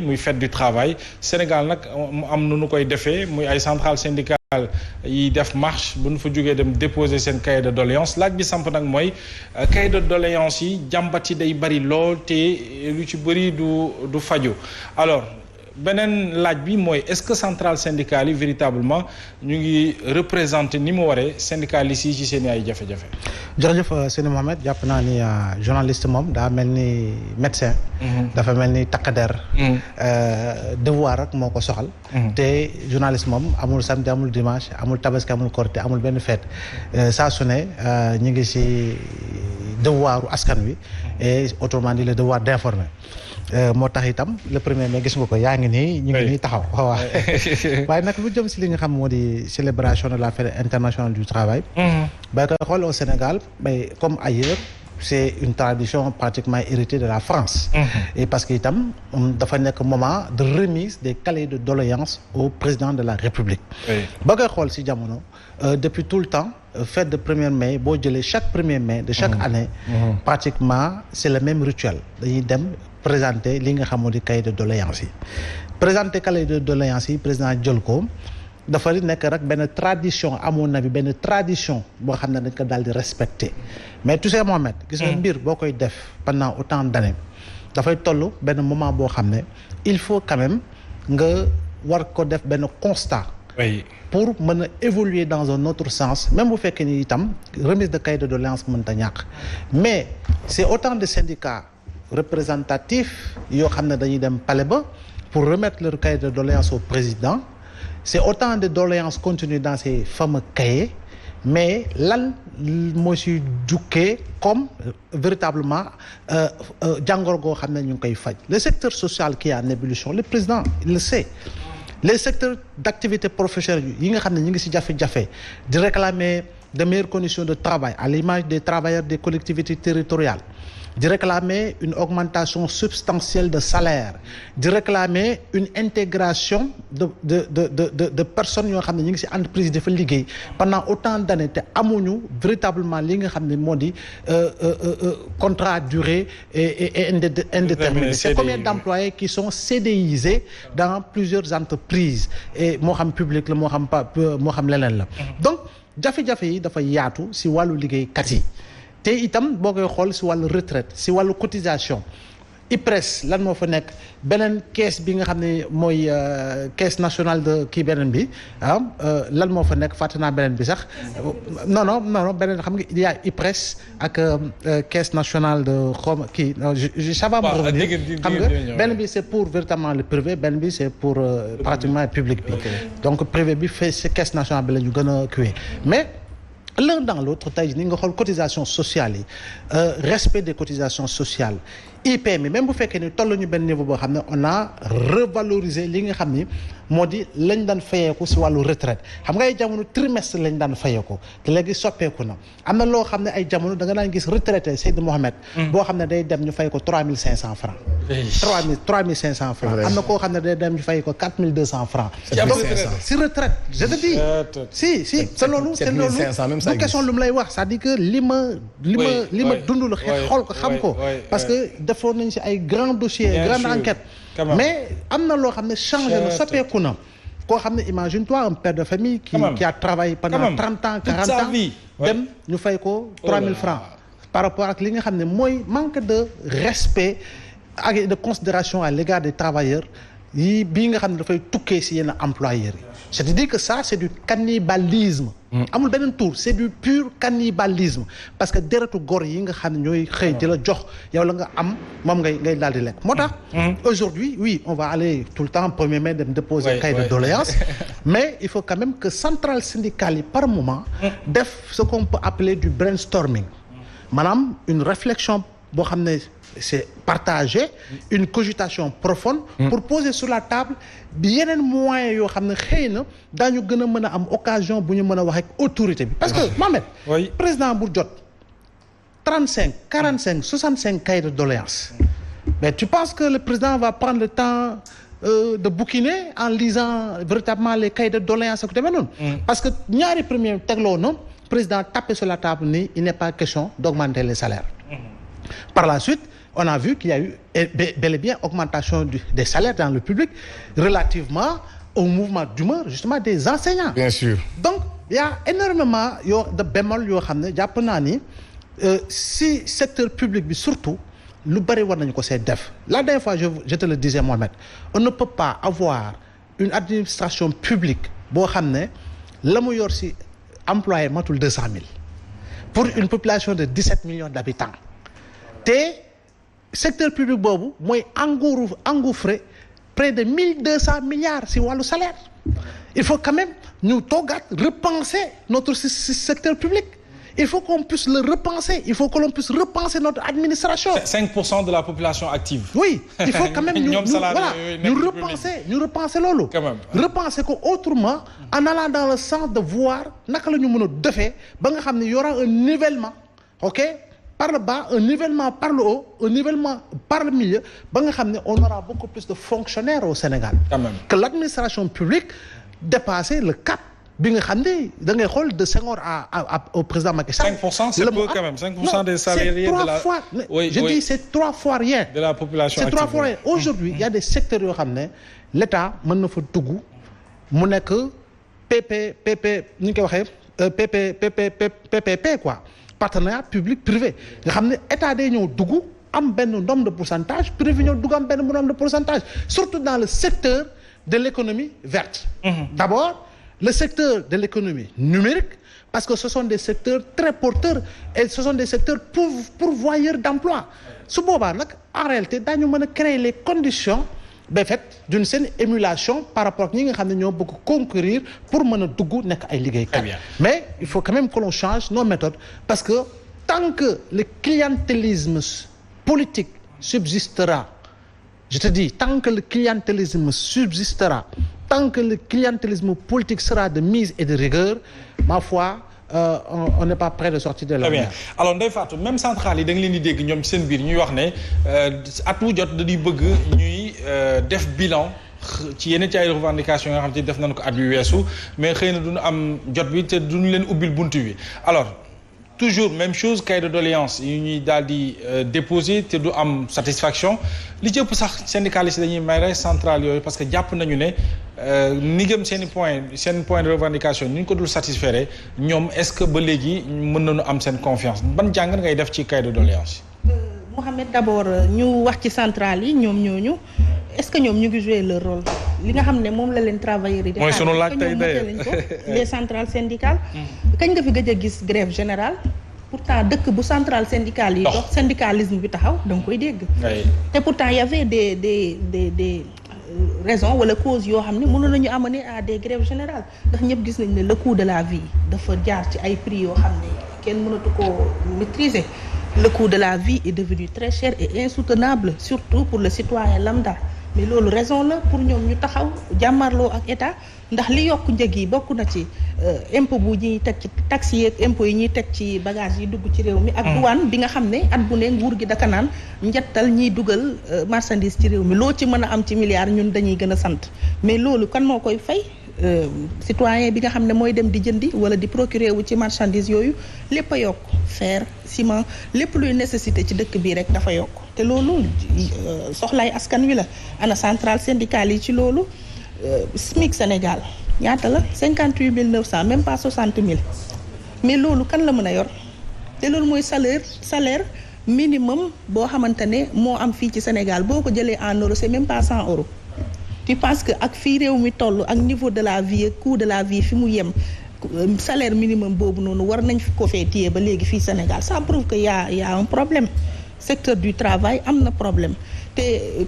muy fête du travail Sénégal nag mu am nu nu koy defee muy ay centrales syndicales yi def marche bu nu fa jógee dem déposer seen cahier de doléance laaj bi samp nag mooy cahier de doléance yi jàmbat yi day bari lool te lu ci bëri du faju alors beneen laaj bi mooy est-ce que centrales syndicales yi véritablement ñu ngi représenter ni mu waree syndicalistes yi ci seen ay jafe-jafe. jërëjëf Seyni Mohamed jàpp naa ni journaliste moom daa mel ni médecin. dafa mel ni takk-der. devoir rek moo ko soxal. te journaliste moom amul samedi amul dimanche amul tabaski amul korité amul benn fête saa su ne ñu ngi ci devoiru askan wi et autrement dit le devoir d'informer. moo tax itam le premier mai gis nga ko yaa ngi nii ñu ngi nii taxaw waaw waaye nag lu jëm si li nga xam moo di célébration de la fête internationale du travail ba koy xool au Sénégal mais comme ailleurs c'est une tradition pratiquement héritée de la France et parce que itam dafa nekk moment de remise des cahiers de doléances au président de la République ba koy xool si jamono depuis tout le temps fête de 1er mai boo jëlee chaque 1er mai de chaque année pratiquement c'est le même rituel dañuy dem présenter li nga xamoo di cahier de doléances yi présenter cahier de doléances yi président jël ko dafa nekk rek benn tradition amoon na bi benn tradition boo xam ne dañ ko daal di respecter mais tu sais Mohamed gis nga mbir boo koy def pendant autant d'années dafay toll benn moment boo xam ne il faut quand même nga war ko def benn constat pour mën a évoluer dans un autre sens même bu fekkee ni itam remise de cahier de doléances mënta ñàkk mais c'est autant de syndicats représentatifs yoo xam ne dañuy dem palais ba pour remettre leur cahier de doléances au président c'est autant de doléances contenues dans ces fameux cahiers mais lan moo si jukkee comme véritablement jàngoro goo xam ne ñu ngi koy faj le secteur social qui est en ébullition le président il le sait les secteurs d'activité professionnelle yi nga xam ne ñu ngi si jafe-jafe di réclamer de meilleures conditions de travail à l'image des travailleurs des collectivités territoriales di réclamer une augmentation substantielle de salaire di réclamer une intégration de personnes yoo xam ne ñu ngi ci entreprise dafa liggéey pendant autant d'années te amuñu véritablement li nga xam ne moo di contrat à durée et indéterminé c'est combien d'employés qui sont CDIsés dans plusieurs entreprises et moo xam public la moo xam leneen la donc jafe-jafe yi dafa yaatu ci wàllu liggéeykat yi te itam boo koy xool si wàllu retraite si wàllu cotisation IPRES lan moo fa nekk beneen caisse bi nga xam ne mooy caisse nationale de kii beneen bi lan moo fa nekk fàtte naa beneen bi sax non beneen xam nga il y a IPRES ak caisse nationale de xawma kii ça va me revenir xam nga beneen bi c'est pour véritablement le privé beneen bi c'est pour pratiquement le public bi donc privé bi fait si caisse nationale bi la ñu gën a kiiwee mais l'un dans l'autre tey ni nga xool cotisation sociale yi respect des cotisations sociales IPM yi même bu fekkee ni toll ñu benn niveau boo xam ne on a revalorisé li nga xam ni moo di lañ daan fayeeku si wàllu retraite xam nga ay jamono trimestre lañ daan fayeeku te léegi soppeeku na am na loo xam ne ay jamono da nga daan gis retraité Seydou Mohamed boo xam ne day dem ñu fay ko 3500 francs 3500 francs am na koo xam ne day dem ñu fay ko 4200 francs donc si retraite je te dis si c'est loolu du question lu mu lay wax c'est-à-dire que li ma dundul xool ko xam ko parce que defoon nañ si ay grands dossiers grande enquête mais am na loo xam ne changé na soppeeku na koo xam ne imagine-toi un père de famille qui a travaillé pendant 30 ans 40 ans dem ñu fay ko 3000 francs par rapport ak li nga xam ne mooy manque de respect ak de considération à l'égard des travailleurs yi bii nga xam ne dafay tukkee si yenn employeurs yi c'est-à-dire que ça c'est du cannibalisme amul beneen tour c'est du pur cannibalisme parce que deretu góor yi nga xam ne ñooy xëy di la jox yow la nga am moom ngay daal di lekk moo tax aujourd'hui oui on va aller tout le temps 1er mai dem déposer cahier de doléances mais il faut quand même que centrales syndicales yi par moment def ce qu'on peut appeler du brainstorming maanaam une réflexion boo xam ne c'est partagé une cogitation profonde pour poser sur la table bi yeneen moyens yoo xam ne xëy na daañu gën a mën a am occasion bu ñu mën a wax ak autorité bi parce que Mohamed président bu jot 35 45 65 cahiers de doléances mais tu penses que le président va prendre le temps de bouquiner en lisant véritablement les cahiers de doléances ak demee noonu parce que ñaari premier tegloo na président tapé sur la table ni il n'est pas question d'augmenter les salaires par la suite on a vu qu'il y a eu bel et bien augmentation des salaires dans le public relativement au mouvement d'humeur justement des enseignants. Bien sûr. Donc il y a énormément de bémol yoo xam ne jàpp naa ni si secteur public bi surtout lu bari war nañu ko see def. La dernière fois je te le disais Mohamed, on ne peut pas avoir une administration publique boo xam ne la mu yor si employé matul 200 000 pour une population de 17 millions d'habitants te secteur public boobu mooy engouffré près de 1200 milliards si wàllu salaire. Il faut quand même ñu toogaat repenser notre secteur public. Il faut qu'on puisse le repenser. Il faut que l'on puisse repenser notre administration. 5% de la population active. Oui, il faut quand même ñu repenser loolu. Quand même. Repenser ko autrement en allant dans le sens de voir naka la ñu mën a defee ba nga xam ne y aura un nivellement, ok, par le bas, un nivellement par le haut, un nivellement par le milieu ba nga xam ne on aura beaucoup plus de fonctionnaires au Sénégal. Quand même. Que l'administration publique dépasser le cap. bi nga xam ne da ngay xool de Senghor au président Macky Sall. 5% c'est peu quand même. 5% des salariés de la. Oui, je dis c'est 3 fois rien. De la population active. C'est 3 fois rien. Aujourd'hui, il y a des secteurs yoo xam ne l'État mën na fa dugg mu nekk ni ñu koy waxee PPP quoi, partenariat public privé nga xam ne État day ñëw dugg am benn nombre de pourcentage, privé ñëw dugg am benn nombre de pourcentage, surtout dans le secteur de l'économie verte. D'abord le secteur de l'économie numérique, parce que ce sont des secteurs très porteurs et ce sont des secteurs pourvoyeurs d'emploi. Su boobaa nag en réalité daañu mën a créer les conditions d'une saine émulation par rapport ak ñi nga xam ne ñoo bëgg concourir pour mën a dugg nekk ay liggéeykat. Mais il faut quand même que l'on change nos méthodes, parce que tant que le clientélisme politique subsistera, je te dis, tant que le clientélisme subsistera, tant que le clientélisme politique sera de mise et de rigueur, ma foi, on n'est pas prêt de sortir de là. Très bien. Alors Ndeye Fatou, même centrale yi da nga leen di dégg ñoom ci seen biir ñuy wax ne at wu jot dañuy bëgg ñuy def bilan ci yenn ci ay revendications yoo xam te def nañu ko at yu weesu, mais xëy na duñu am jot bi te duñu leen ubbil buntu bi. Alors toujours même chose, cahier de doléances yi ñuy daal di déposer te du am satisfaction li ci ëpp sax syndicalistes dañuy may rek centrale yooyu parce que jàpp nañu ne ni gëm seen point de revendication ni ñu ko dul satisfaire ñoom est-ce que ba léegi mën nañu am seen confiance ban jàngat ngay def ci cahier de doléances yi. Mohamed, d'abord ñu wax ci centrale yi ñoom ñooñu est-ce que ñoom ñu ngi jouer leur rôle li nga xam ne moom la leen travailleurs yi di mooy sunu laaj tey lañ ko les centrales syndicales kañ nga fi gëj a gis grève générale. Pourtant dëkk bu centrale syndicale yi dox syndicalisme bi taxaw da nga koy dégg. te pourtant y avait des raisons wala causes yoo xam ne mënoon nañu amener à des grèves générales ndax ñëpp gis nañ ne le coût de la vie dafa jaar ci ay prix yoo xam ne kenn mënatu koo maîtriser. Le coût de la vie est devenu très cher et insoutenable, surtout pour le citoyen lambda. Mais loolu raison la pour ñoom ñu taxaw jàmmarloo ak état ndax li yokk njëg yi bokk na ci impôt bu ñuy teg ci taxes yi ak impôt yi ñuy teg ci bagage yi dugg ci réew mi. ak douane bi nga xam ne at bu ne nguur gi daka naan njattal ñiy dugal marchandise ci réew mi loo ci mën a am ci milliards ñun dañuy gën a sant mais loolu kan moo koy fay. Citoyen bi nga xam ne mooy dem di jëndi wala di procurer wu ci marchandise yooyu lépp a yokk fer ciment lépp luy nécessité ci dëkk bii rek dafa yokk te loolu soxlaay askan wi la ana centrale syndicale yi ci loolu SMIC Sénégal ñaata la 58 900 même pas 60 000 mais loolu kan la mën a yor te loolu mooy salaire minimum boo xamante ne moo am fii ci Sénégal boo ko jëlee en euros c'est même pas 100 euros. Tu penses que ak fii réew mi toll ak niveau de la vie coût de la vie fi mu yem salaire minimum boobu noonu war nañ ko fee téye ba léegi fii Sénégal ça prouve que y a un problème secteur du travail am na problème te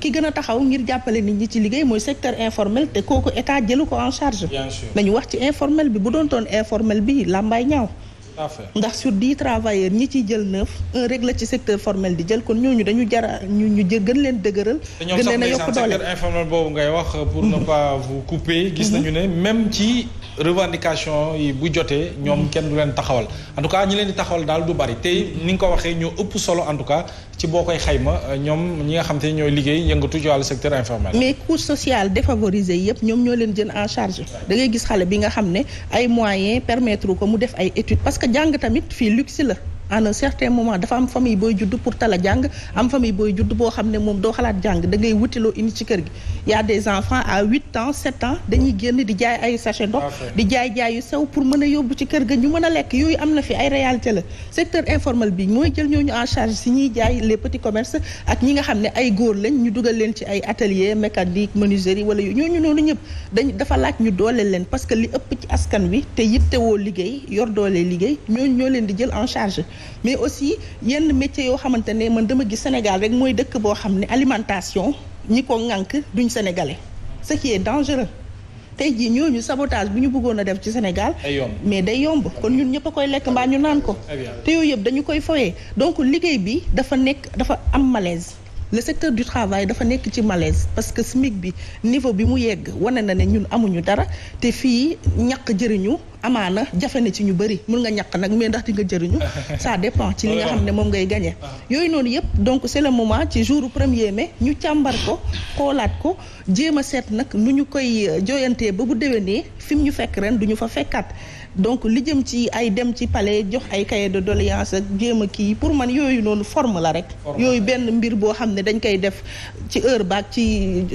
ki gën a taxaw ngir jàppale nit ñi ci liggéey mooy secteur informel te kooku état jëlu ko en charge. Bien sûr. nañu wax ci informel bi bu doon toon informel bi làmbaay ñaaw. ndax sur 10 travailleurs ñi ciy jël 9 un rek la ci secteur formel di jël kon ñooñu dañu jara ñu gën leen dëgëral. gën leen a yokk doole secteur informel boobu ngay wax pour ne pas vous couper. gis nañu ne même ci revendication yi bu jotee. ñoom kenn du leen taxawal en tout cas ñi leen di taxawal daal du bari te ni nga ko waxee ñoo ëpp solo en tout cas ci boo koy xayma ñoom ñi nga xam te ñooy liggéey yëngatu ci wàllu secteur informel. mais couche sociale défavorisée yëpp ñoom ñoo leen jël en charge da ngay gis xale bi nga xam ne ay moyens permettre ko mu def ay études parce que jàng tamit fii luxe la à un certain moment dafa am famille booy judd pour tala jàng am famille booy judd boo xam ne moom doo xalaat jàng da ngay wutiloo indi ci kër gi y a des enfants à 8 ans 7 ans dañuy génn di jaay ay sachet ndox di jaay yu sew pour mën a yóbbu ci kër ga ñu mën a lekk yooyu am na fi ay réalité la secteur informel bi mooy jël ñooñu en charge si ñuy jaay les petits commerces ak ñi nga xam ne ay góor lañ ñu dugal leen ci ay atelier mécanique menuiserie wala yu ñooñu noonu ñëpp dafa laaj ñu dooleel leen parce que li ëpp ci askan wi te yittewoo liggéey yor doole liggéey ñooñu ñoo leen di jël en charge mais aussi yenn métiers yoo xamante ne man dama gis Sénégal rek mooy dëkk boo xam ne alimentation ñi ko ŋànk duñ sénégalais ce qui est dangereux tey jii ñooñu sabotage bu ñu bëggoon a def ci Sénégal mais day yomb kon ñun ñëpp a koy lekk mbaa ñu naan ko te yooyu yëpp dañu koy fowee donc liggéey bi dafa am malaise le secteur du travail dafa nekk ci malaise parce que SMIC bi niveau bi mu yegg wane na ne ñun amuñu dara te fii ñàkk jëriñu amaana jafe na ci ñu bëri mun nga ñàkk nag mais ndax di nga jëriñu ça dépend ci li nga xam ne moom ngay gagné yooyu noonu yëpp donc c'est le moment ci jour 1er mai ñu càmbar ko xoolaat ko jéem a seet nag nu ñu koy jooyantee ba bu déwénee fi mu ñu fekk ren du ñu fa fekkaat donc li jëm ci ay dem ci palais jox ay cahier de doléance ak jéem a kii pour man yooyu noonu forme la rek yooyu benn mbir boo xam ne dañ koy def ci heure baak ci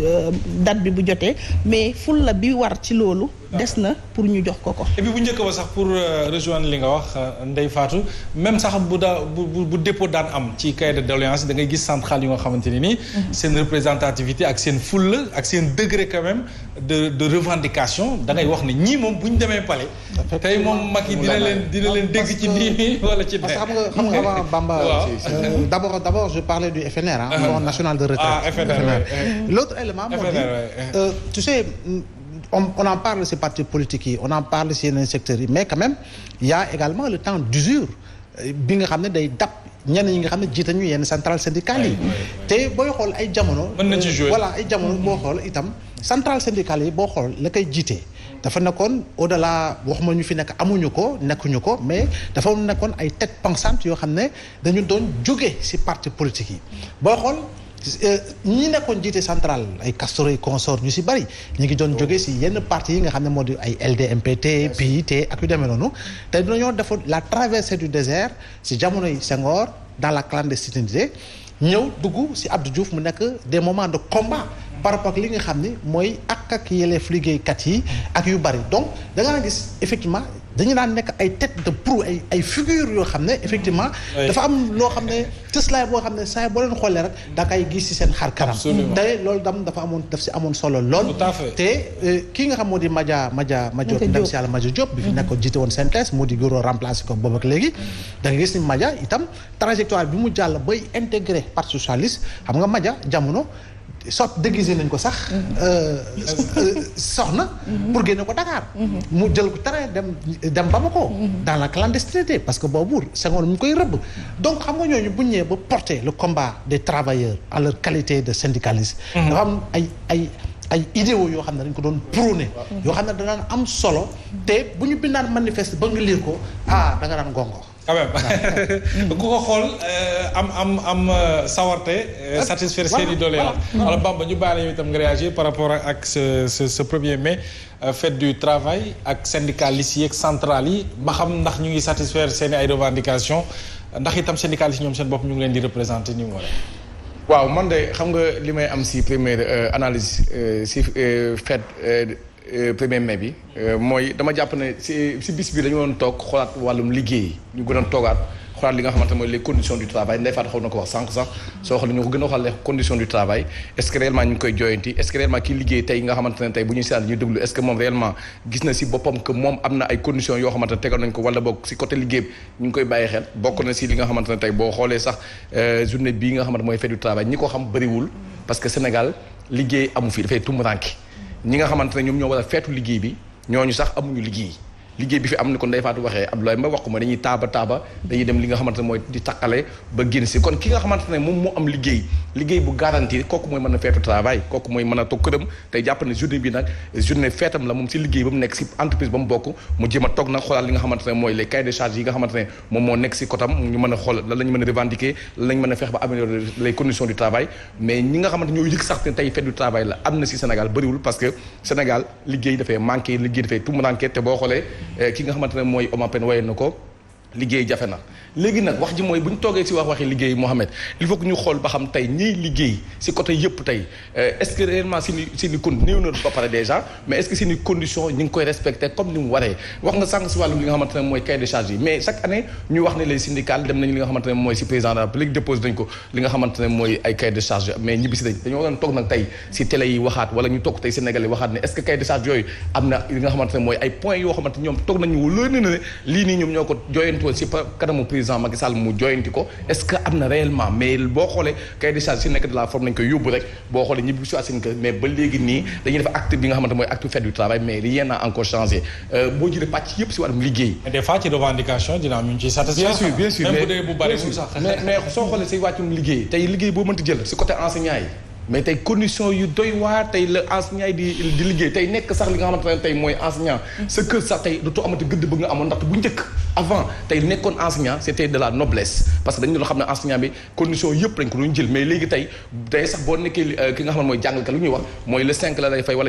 date bi bu jotee mais ful la bi war ci loolu des na pour ñu jox ko. et puis bu njëkk ba sax pour rejoindre li nga wax Ndeye Fatou même sax bu dépôt daan am ci cahier de doléance da ngay gis centrale yu nga xamante ne nii. seen représentativité ak seen fulla ak seen degré quand même de revendication da ngay wax ne ñii moom bu ñu demee palais. tey moom Macky dina leen dégg ci nii wala ci. parce que xam nga Bamba. d'abord je parlais du FNR Fonds national de retraite. FNR. L'autre élément moo di tu sais. On en parle ces partis politiques yi on en parle ci yeneen secteurs yi mais quand même il y a également le temps d'usure bi nga xam ne day dab ñenn ñi nga xam ne jiite ñu yenn centrales syndicales yi te booy xool ay jamono voilà ay jamono boo xool itam centrales syndicales yi boo xool la koy jiite dafa nekkoon au-delà waxuma ñu fi nekk amuñu ko nekkuñu ko mais dafa nekkoon ay têtes pensantes yoo xam ne dañu doon jóge ci partis politiques yi booy xool ñi nekkoon jiite central ay Castoro yi consort ñu si bari ñu ngi doon jógee si yenn parti yi nga xam ne moo di ay LDMPT PIT ak yu demee noonu te dañoo defoon la traversée du désert si jamono yi Senghor dans la clandestinité ñëw dugg si Abdou Diouf mu nekk des moments de combat par rapport ak li nga xam ne mooy ak yelleef liggéeykat yi ak yu bari donc da nga gis effectivement dañu daan nekk ay tête de proue ay figures yoo xam ne effectivement dafa am loo xam ne tëslaay boo xam ne saa boo leen xoolee rek da kay gis ci seen xar kanam te loolu daf si amoon solo lool te kii nga xam moo di Madia Diop ndem si yàlla Madia Diop bi fi nekkoon jiite woon synthèse moo di goro remplacé ko boobu ak léegi da nga gis ni Madia itam trajectoire bi mu jàll bay intégré parti socialiste xam nga Madia jamono soit déguisé nañ ko sax soxna pour génne ko Dakar mu jël ko train dem Bamako dans la clandestinité parce que boobu Senghor mu koy rëbb donc xam nga ñooñu bu ñëwee ba porter le combat des travailleurs à leur qualité de syndicaliste dafa am ay idéaux yoo xam ne dañ ko doon prôné yoo xam ne danaan am solo te bu ñu bindaan manifeste ba nga lire ko da nga daan gongo quand même ku ko xool am sawarte satisfaire seeni doléances alors Bamba ñu bàyyi la yow itam nga réagir par rapport ak ce 1er mai fête du travail ak syndicalistes yi ak centrales yi ba xam ndax ñu ngi satisfaire seeni ay revendications ndax itam syndicalistes ñoom seen bopp ñu ngi leen di représenter ni mu war waaw man de xam nga li may am si première analyse si fête 1er mai bi mooy dama jàpp ne si bis bi dañu doon toog xoolaat wàllum liggéey ñu gën a toogaat xoolaat li nga xamante mooy les conditions du travail Ndeye Fatou xaw na ko wax sànq sax soo xool ñu ko gën a xool les conditions du travail est-ce que réellement ñu ngi koy jooyanti est-ce que réellement kii liggéey tey nga xamante ne tey bu ñuy seetlu ñuy déglu est-ce que moom réellement gis na si boppam que moom am na ay conditions yoo xamante ne tegal nañ ko wala boog si côté liggéey ñu ngi koy bàyyi xel bokk na si li nga xamante ne tey boo xoolee sax journée bii nga xamante mooy fête du travail ñi ko xam bëriwul parce que Sénégal liggéey amu fi dafay tumuranke ñi nga xamante ne ñoom ñoo war a feetu liggéey bi ñooñu sax amuñu liggéey bi fi am ni ko Ndeye Fatou waxee Abdoulaye Mbaye wax ko ma dañuy taaba dañuy dem li nga xamante ne mooy di takkale ba génn si kon ki nga xamante ne moom moo am liggéey bu garanti kooku mooy mën a feetu travail kooku mooy mën a toog këram tey jàpp ne journée bi nag journée feetam la moom si liggéey ba mu nekk si entreprise ba mu bokk mu jéem a toog nag xoolaat li nga xamante ne mooy les cahiers de charges yi nga xamante ne moom moo nekk si kotam ñu mën a xool lan lañu mën a revendiquer lan lañu mën a feex ba améliorer les conditions du travail mais ñi nga xamante ñoo yëg sax ne tey fête du travail la am na si Sénégal bëriwul parce que Sénégal liggéey dafay manqué liggéey dafay tumuranke te boo xoolee ki nga xamante ne mooy Omar Pène waye na ko liggéey jafe na léegi nag wax ji mooy bu ñu toogee ci waxi liggéey Mohamed il faut que ñu xool ba xam tey ñiy liggéey ci côté yëpp tey est-ce que réellement seeni con néew na ba pare déjà mais est-ce que seeni conditions ñu ngi koy respecter comme ni mu waree wax nga sànq ci wàllum li nga xamante ne mooy cahier de charge yi mais chaque année ñu wax ne les syndicats dem nañ li nga xamante ne mooy ci président de la République déposé nañ ko li nga xamante ne mooy ay cahier de charge mais ñibbi si dañoo doon toog nag tey ci télé yi waxaat wala ñu toog tey Sénégal yi waxaat ne est-ce que cahier de charge yooyu am na li nga xamante ne mooy ay points yoo xamante ñoom toog nañu loolu ne lii nii ñoom ñoo ko jooyantoon ci kanamu président Macky Sall mu joyanti ko est-ce que am na réellement mais boo xoolee cahier de charge si nekk de la forme nañ koy yóbbu rek boo xoolee ñibbi si seen kër mais ba léegi nii dañuy def acte bi nga xamante mooy acte fait du travail mais rien n'a encore changé boo jëlee pàcc yëpp si wàllum liggéey. des fois ci revendication dina am ñu ciy satisfaire. bien sûr même bu dee bu bariwul sax. mais soo xoolee say wàccum liggéey tey liggéey boo mënti jël si côté enseignant yi mais tey condition yu doy waar tey la enseignant yi di liggéey tey nekk sax li nga xamante ne tey mooy enseignant sa kër sax tey dootoo amati gëdd ba nga amoon ndaxte bu njëkk avant tey nekkoon enseignant c'était de la noblesse parce que dañu doon xam ne enseignant bi condition yëpp dañ ko doon jël mais léegi tey sax boo nekkee ki nga xam ne mooy jàngalkat lu ñuy wax mooy le 5 la lay fay wala